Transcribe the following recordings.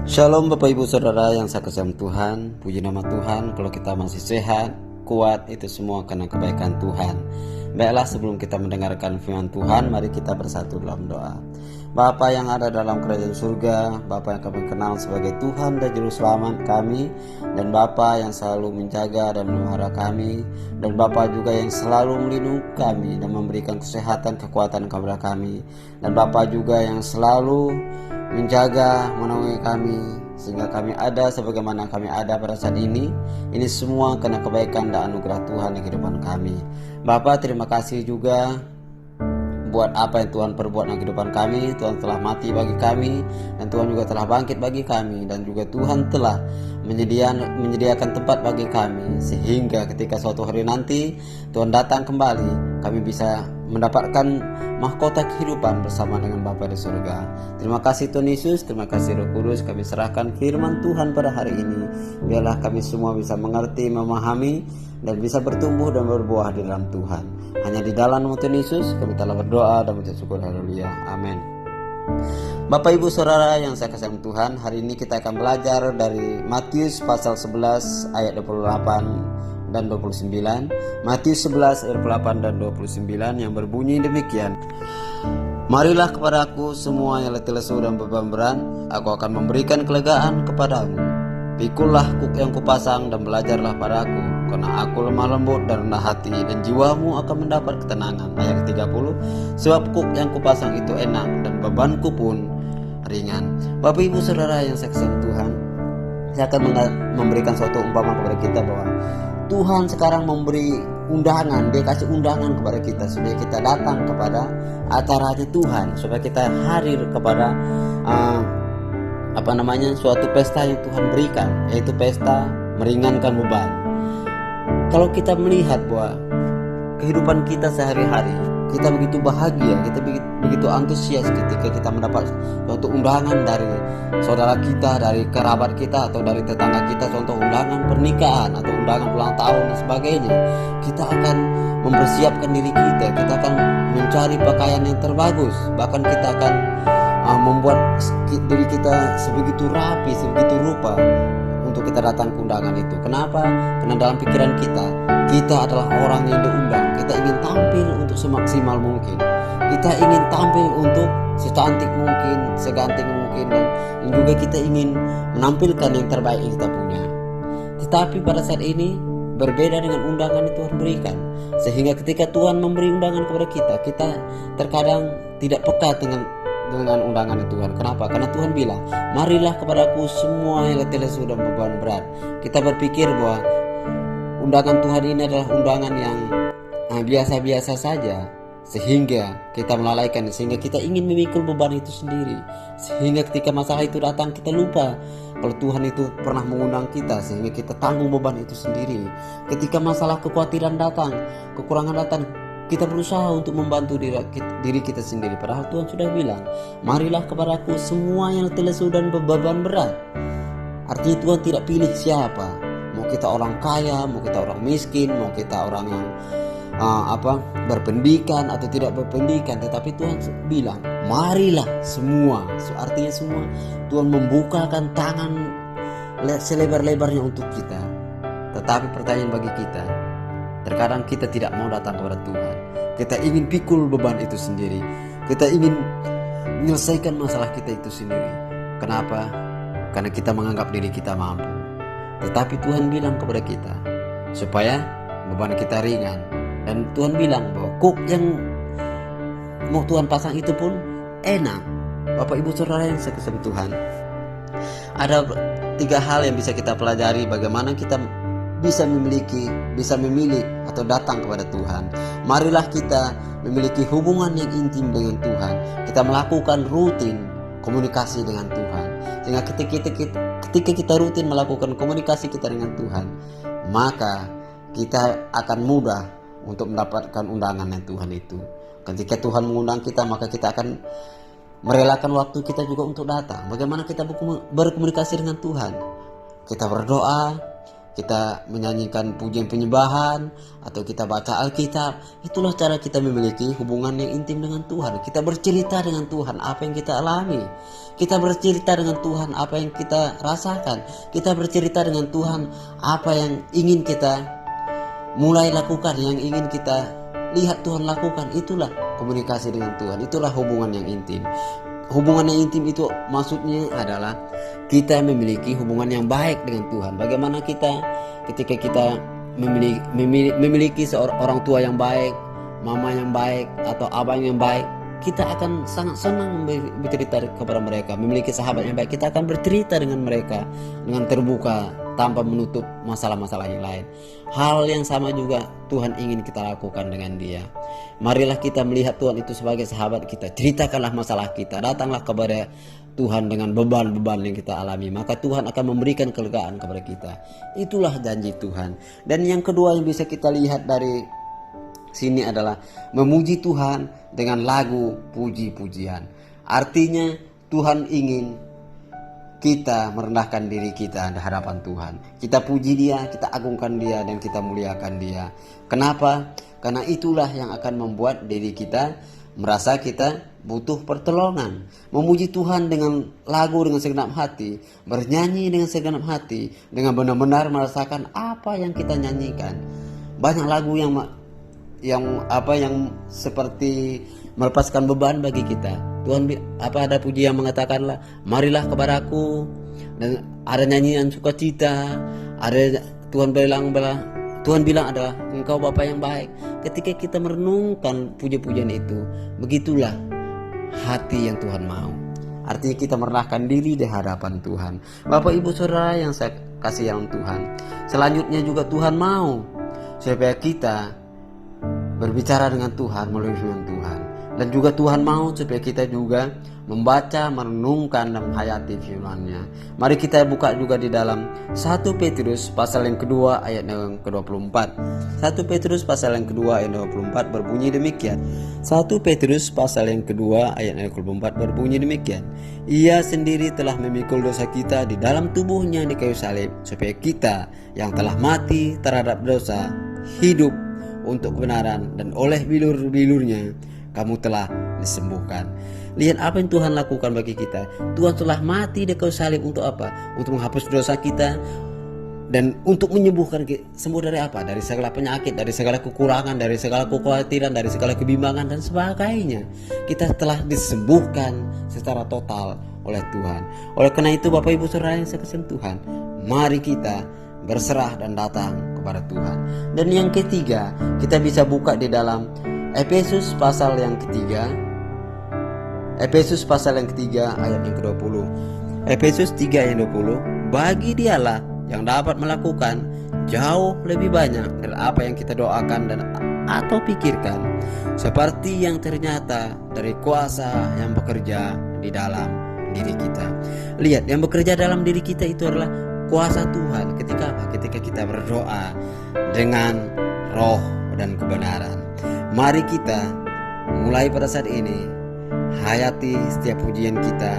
Shalom Bapak Ibu Saudara yang saya kasihi Tuhan. Puji nama Tuhan, kalau kita masih sehat, kuat, itu semua karena kebaikan Tuhan. Baiklah, sebelum kita mendengarkan firman Tuhan, mari kita bersatu dalam doa. Bapa yang ada dalam kerajaan surga, Bapa yang kami kenal sebagai Tuhan dan Juru Selamat kami, dan Bapa yang selalu menjaga dan memelihara kami, dan Bapa juga yang selalu melindungi kami dan memberikan kesehatan, kekuatan kepada kami, dan Bapa juga yang selalu menjaga, menaungi kami sehingga kami ada sebagaimana kami ada pada saat ini. Ini semua karena kebaikan dan anugerah Tuhan di kehidupan kami. Bapa, terima kasih juga buat apa yang Tuhan perbuat dalam kehidupan kami. Tuhan telah mati bagi kami, dan Tuhan juga telah bangkit bagi kami, dan juga Tuhan telah menyediakan tempat bagi kami, sehingga ketika suatu hari nanti Tuhan datang kembali, kami bisa mendapatkan mahkota kehidupan bersama dengan Bapa di surga. Terima kasih Tuhan Yesus, terima kasih Roh Kudus. Kami serahkan firman Tuhan pada hari ini. Biarlah kami semua bisa mengerti, memahami, dan bisa bertumbuh dan berbuah di dalam Tuhan. Hanya di dalam nama Tuhan Yesus kami telah berdoa dan mengucap syukur. Haleluya, amin. Bapak Ibu Saudara yang saya kasihi Tuhan, hari ini kita akan belajar dari Matius pasal 11 ayat 28 dan 29. Matius 11 ayat 28 dan 29 yang berbunyi demikian. Marilah kepadaku semua yang letih lesu dan beban berat, aku akan memberikan kelegaan kepadamu. Pikullah kuk yang kupasang dan belajarlah padaku, karena aku lemah lembut dan rendah hati, dan jiwamu akan mendapat ketenangan. Ayat 30, sebab kuk yang kupasang itu enak dan bebanku pun ringan. Bapak Ibu Saudara yang saya kasihi Tuhan, saya akan memberikan suatu umpama kepada kita bahwa Tuhan sekarang memberi undangan. Dia kasih undangan kepada kita supaya kita datang kepada acaranya Tuhan, supaya kita hadir kepada suatu pesta yang Tuhan berikan, yaitu pesta meringankan beban. Kalau kita melihat bahwa kehidupan kita sehari-hari, kita begitu bahagia, kita begitu antusias ketika kita mendapat suatu undangan dari saudara kita, dari kerabat kita, atau dari tetangga kita, contoh undangan pernikahan atau undangan ulang tahun dan sebagainya. Kita akan mempersiapkan diri kita akan mencari pakaian yang terbagus, bahkan kita akan membuat diri kita sebegitu rapi, sebegitu rupa untuk kita datang ke undangan itu. Kenapa? Karena dalam pikiran kita adalah orang yang diundang. Kita ingin tampil untuk semaksimal mungkin. Kita ingin tampil untuk secantik mungkin, seganteng mungkin, dan juga kita ingin menampilkan yang terbaik yang kita punya. Tetapi pada saat ini berbeda dengan undangan yang Tuhan berikan. Sehingga ketika Tuhan memberi undangan kepada kita terkadang tidak peka dengan undangan Tuhan. Kenapa? Karena Tuhan bilang, marilah kepadaku semua yang letih lesu dan beban berat. Kita berpikir bahwa undangan Tuhan ini adalah undangan yang biasa-biasa saja, sehingga kita melalaikan, sehingga kita ingin memikul beban itu sendiri, sehingga ketika masalah itu datang kita lupa kalau Tuhan itu pernah mengundang kita, sehingga kita tanggung beban itu sendiri. Ketika masalah kekhawatiran datang, kekurangan datang, kita berusaha untuk membantu diri kita sendiri. Padahal Tuhan sudah bilang, marilah kepadaku semua yang letih lesu dan beban berat. Artinya Tuhan tidak pilih siapa, mau kita orang kaya, mau kita orang miskin, mau kita orang yang berpendidikan atau tidak berpendidikan, tetapi Tuhan bilang, marilah semua. Artinya semua. Tuhan membukakan tangan selebar-lebarnya untuk kita. Tetapi pertanyaan bagi kita, terkadang kita tidak mau datang kepada Tuhan. Kita ingin pikul beban itu sendiri. Kita ingin menyelesaikan masalah kita itu sendiri. Kenapa? Karena kita menganggap diri kita mampu. Tetapi Tuhan bilang kepada kita supaya beban kita ringan. Dan Tuhan bilang bahwa kuk yang mau Tuhan pasang itu pun enak. Bapak Ibu Saudara yang saya kasihi Tuhan, ada 3 hal yang bisa kita pelajari bagaimana kita bisa memilih atau datang kepada Tuhan. Marilah kita memiliki hubungan yang intim dengan Tuhan. Kita melakukan rutin komunikasi dengan Tuhan. Sehingga ketika kita rutin melakukan komunikasi kita dengan Tuhan, maka kita akan mudah untuk mendapatkan undangan yang Tuhan itu. Ketika Tuhan mengundang kita, maka kita akan merelakan waktu kita juga untuk datang. Bagaimana kita berkomunikasi dengan Tuhan? Kita berdoa, kita menyanyikan pujian penyembahan, atau kita baca Alkitab. Itulah cara kita memiliki hubungan yang intim dengan Tuhan. Kita bercerita dengan Tuhan apa yang kita alami. Kita bercerita dengan Tuhan apa yang kita rasakan. Kita bercerita dengan Tuhan apa yang ingin kita mulai lakukan, yang ingin kita lihat Tuhan lakukan. Itulah komunikasi dengan Tuhan. Itulah hubungan yang intim. Hubungan yang intim itu maksudnya adalah kita memiliki hubungan yang baik dengan Tuhan. Bagaimana kita ketika kita memiliki seorang tua yang baik, mama yang baik, atau abang yang baik, kita akan sangat senang bercerita kepada mereka. Memiliki sahabat yang baik, kita akan bercerita dengan mereka dengan terbuka, tanpa menutup masalah-masalah yang lain. Hal yang sama juga Tuhan ingin kita lakukan dengan dia. Marilah kita melihat Tuhan itu sebagai sahabat kita. Ceritakanlah masalah kita, datanglah kepada Tuhan dengan beban-beban yang kita alami, maka Tuhan akan memberikan kelegaan kepada kita. Itulah janji Tuhan. Dan yang kedua yang bisa kita lihat dari sini adalah memuji Tuhan dengan lagu puji-pujian. Artinya Tuhan ingin kita merendahkan diri kita di hadapan Tuhan. Kita puji Dia, kita agungkan Dia, dan kita muliakan Dia. Kenapa? Karena itulah yang akan membuat diri kita merasa kita butuh pertolongan. Memuji Tuhan dengan lagu dengan segenap hati, bernyanyi dengan segenap hati, dengan benar-benar merasakan apa yang kita nyanyikan. Banyak lagu yang seperti melepaskan beban bagi kita. Tuhan ada puji yang mengatakanlah, marilah kepadaku, dan ada nyanyian sukacita. Ada Tuhan bilang adalah engkau Bapa yang baik. Ketika kita merenungkan puji-pujian itu, begitulah hati yang Tuhan mau. Artinya kita merendahkan diri di hadapan Tuhan. Bapak Ibu Saudara yang saya kasih yang Tuhan, selanjutnya juga Tuhan mau supaya kita berbicara dengan Tuhan melalui firman Tuhan. Dan juga Tuhan mau supaya kita juga membaca, merenungkan, dan menghayati firman-Nya. Mari kita buka juga di dalam 1 Petrus pasal yang kedua ayat yang ke-24. 1 Petrus pasal yang kedua ayat 24 berbunyi demikian. 1 Petrus pasal yang kedua ayat yang ke-24 berbunyi demikian. Ia sendiri telah memikul dosa kita di dalam tubuhnya di kayu salib, supaya kita yang telah mati terhadap dosa hidup untuk kebenaran, dan oleh bilur-bilurnya kamu telah disembuhkan. Lihat apa yang Tuhan lakukan bagi kita. Tuhan telah mati di kayu salib untuk apa? Untuk menghapus dosa kita, dan untuk menyembuhkan kita. Sembuh dari apa? Dari segala penyakit, dari segala kekurangan, dari segala kekhawatiran, dari segala kebimbangan dan sebagainya. Kita telah disembuhkan secara total oleh Tuhan. Oleh karena itu Bapak Ibu Saudara yang saya kasih Tuhan, mari kita berserah dan datang kepada Tuhan. Dan yang ketiga, kita bisa buka di dalam Efesus pasal yang ketiga. Efesus pasal yang ketiga ayat yang ke-20. Efesus 3 ayat 20. Bagi Dialah yang dapat melakukan jauh lebih banyak dari apa yang kita doakan dan atau pikirkan, seperti yang ternyata dari kuasa yang bekerja di dalam diri kita. Lihat, yang bekerja dalam diri kita itu adalah kuasa Tuhan. Ketika apa? Ketika kita berdoa dengan roh dan kebenaran. Mari kita mulai pada saat ini hayati setiap pujian kita.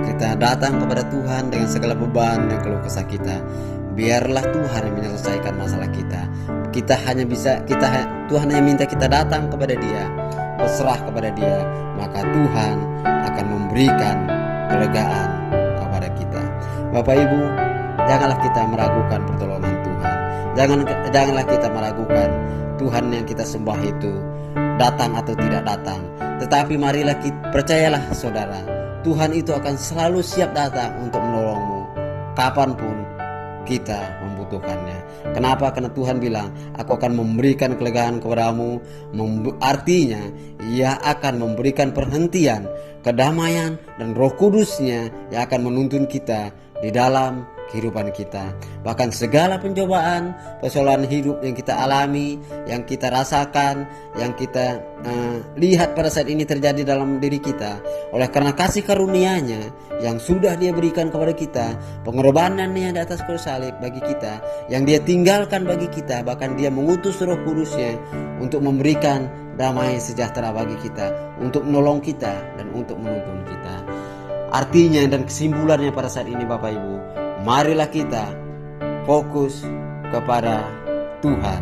Kita datang kepada Tuhan dengan segala beban dan keluh kesah kita. Biarlah Tuhan yang menyelesaikan masalah kita. Tuhan hanya minta kita datang kepada Dia, berserah kepada Dia, maka Tuhan akan memberikan kelegaan kepada kita. Bapak Ibu, janganlah kita meragukan pertolongan Tuhan. Janganlah kita meragukan Tuhan yang kita sembah itu datang atau tidak datang. Tetapi marilah percayalah saudara, Tuhan itu akan selalu siap datang untuk menolongmu kapanpun kita membutuhkannya. Kenapa? Karena Tuhan bilang, aku akan memberikan kelegaan kepadamu. Artinya Ia akan memberikan perhentian, kedamaian, dan Roh Kudus-Nya yang akan menuntun kita di dalam kehidupan kita. Bahkan segala pencobaan, persoalan hidup yang kita alami, yang kita rasakan, yang kita lihat pada saat ini terjadi dalam diri kita, oleh karena kasih karunia-Nya yang sudah Dia berikan kepada kita, pengorbanan-Nya di atas kayu salib bagi kita, yang Dia tinggalkan bagi kita, bahkan Dia mengutus Roh Kudus-Nya untuk memberikan damai sejahtera bagi kita, untuk menolong kita dan untuk menuntun kita. Artinya dan kesimpulannya pada saat ini Bapak Ibu, marilah kita fokus kepada Tuhan,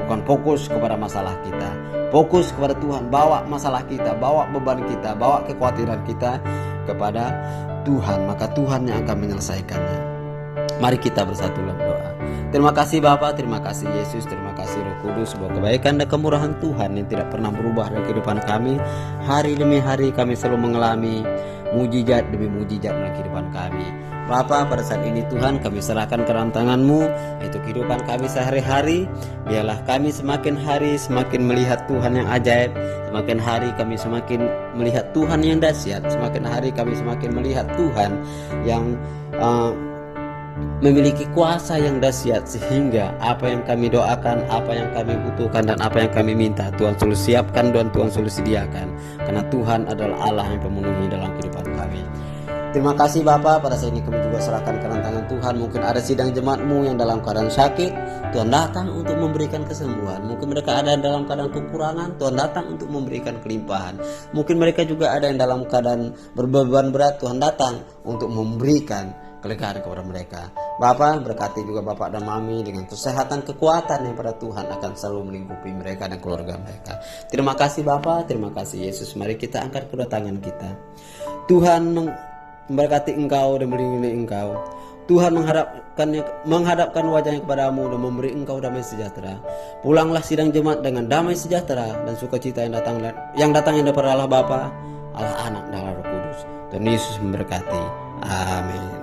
bukan fokus kepada masalah kita. Fokus kepada Tuhan, bawa masalah kita, bawa beban kita, bawa kekhawatiran kita kepada Tuhan, maka Tuhan yang akan menyelesaikannya. Mari kita bersatu dalam doa. Terima kasih Bapa, terima kasih Yesus, terima kasih Roh Kudus, sebuah kebaikan dan kemurahan Tuhan yang tidak pernah berubah dalam kehidupan kami. Hari demi hari kami selalu mengalami mujizat demi mujizat dalam kehidupan kami. Bapa, pada saat ini Tuhan kami serahkan ke dalam tangan-Mu, itu kehidupan kami sehari-hari. Biarlah kami semakin hari semakin melihat Tuhan yang ajaib, semakin hari kami semakin melihat Tuhan yang dahsyat, semakin hari kami semakin melihat Tuhan yang memiliki kuasa yang dahsyat, sehingga apa yang kami doakan, apa yang kami butuhkan dan apa yang kami minta, Tuhan selalu siapkan dan Tuhan selalu sediakan, karena Tuhan adalah Allah yang pemenuhi dalam kehidupan kami. Terima kasih Bapa, pada saat ini kami juga serahkan ke tangan Tuhan. Mungkin ada sidang jemaat-Mu yang dalam keadaan sakit, Tuhan datang untuk memberikan kesembuhan. Mungkin mereka ada dalam keadaan kekurangan, Tuhan datang untuk memberikan kelimpahan. Mungkin mereka juga ada yang dalam keadaan berbeban berat, Tuhan datang untuk memberikan kelegaan kepada mereka. Bapa, berkati juga Bapak dan Mami dengan kesehatan, kekuatan yang pada Tuhan akan selalu melingkupi mereka dan keluarga mereka. Terima kasih Bapa, terima kasih Yesus. Mari kita angkat kedua tangan kita. Tuhan memberkati Engkau dan melindungi Engkau. Tuhan menghadapkan wajahnya kepadamu dan memberi Engkau damai sejahtera. Pulanglah sidang jemaat dengan damai sejahtera dan sukacita yang datang daripada Allah Bapa, Allah Anak dan Allah Roh Kudus. Dan Yesus memberkati. Amin.